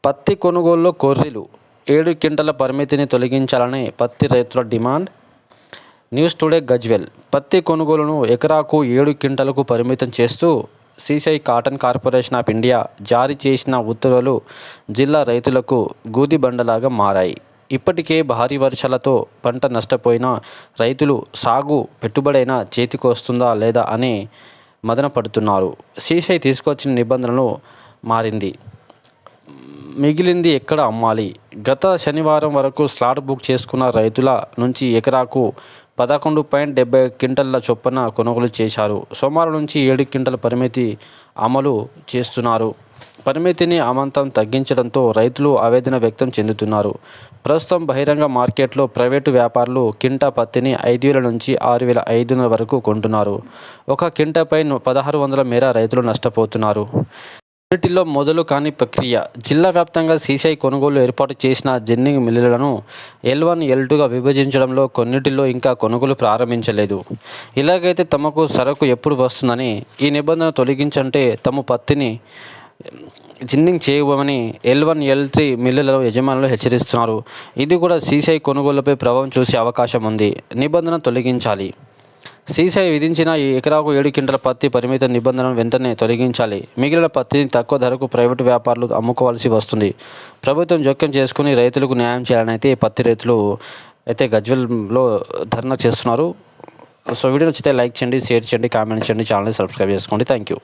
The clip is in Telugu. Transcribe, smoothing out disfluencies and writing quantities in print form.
పత్తి కొనుగోలులో కొర్రీలు 7 క్వింటాల పరిమితిని తొలగించాలని పత్తి రైతుల డిమాండ్. న్యూస్ టుడే గజ్వేల్ పత్తి కొనుగోలును ఎకరాకు 7 క్వింటాలకు పరిమితం చేస్తూ CCI cotton corporation of India జారీ చేసిన ఉత్తర్వులు జిల్లా రైతులకు గూదిబండలాగా మారాయి. ఇప్పటికే భారీ వర్షాలతో పంట నష్టపోయిన రైతులు సాగు పెట్టుబడైనా చేతికి వస్తుందా లేదా అని మదన పడుతున్నారు. సీసీఐ తీసుకొచ్చిన నిబంధనలు మారింది. మిగిలింది ఎక్కడ అమ్మాలి? గత శనివారం వరకు స్లాట్ బుక్ చేసుకున్న రైతుల నుంచి ఎకరాకు 11.70 క్వింటాల చొప్పున కొనుగోలు చేశారు. సోమవారం నుంచి 7 క్వింటాల పరిమితి అమలు చేస్తున్నారు. పరిమితిని అమాంతం తగ్గించడంతో రైతులు ఆవేదన వ్యక్తం చెందుతున్నారు. ప్రస్తుతం బహిరంగ మార్కెట్లో ప్రైవేటు వ్యాపారులు క్వింటా పత్తిని 5,000 నుంచి 6,500 వరకు కొంటున్నారు. ఒక క్వింటాపై 1,600 మేర రైతులు నష్టపోతున్నారు. కొన్నిటిలో మొదలు కాని ప్రక్రియ. జిల్లా వ్యాప్తంగా సీసీఐ కొనుగోలు ఏర్పాటు చేసిన జిన్నింగ్ మిల్లులను L1, L2గా విభజించడంలో కొన్నిటిలో ఇంకా కొనుగోలు ప్రారంభించలేదు. ఇలాగైతే తమకు సరకు ఎప్పుడు వస్తుందని, ఈ నిబంధన తొలగించంటే తమ పత్తిని జిన్నింగ్ చేయమని L1, L3 మిల్లుల యజమానులు హెచ్చరిస్తున్నారు. ఇది కూడా సీసీఐ కొనుగోలుపై ప్రభావం చూసే అవకాశం ఉంది. నిబంధన తొలగించాలి. సీసీఐ విధించిన ఈ ఎకరాకు 7 క్వింటాల పత్తి పరిమిత నిబంధనను వెంటనే తొలగించాలి. మిగిలిన పత్తిని తక్కువ ధరకు ప్రైవేటు వ్యాపారులు అమ్ముకోవాల్సి వస్తుంది. ప్రభుత్వం జోక్యం చేసుకుని రైతులకు న్యాయం చేయాలని అయితే పత్తి రైతులు అయితే గజ్వేల్లో ధర్నా చేస్తున్నారు. సో వీడియో నచ్చితే లైక్ చేయండి, షేర్ చేయండి, కామెంట్ చేయండి, ఛానల్ని సబ్స్క్రైబ్ చేసుకోండి. Thank you.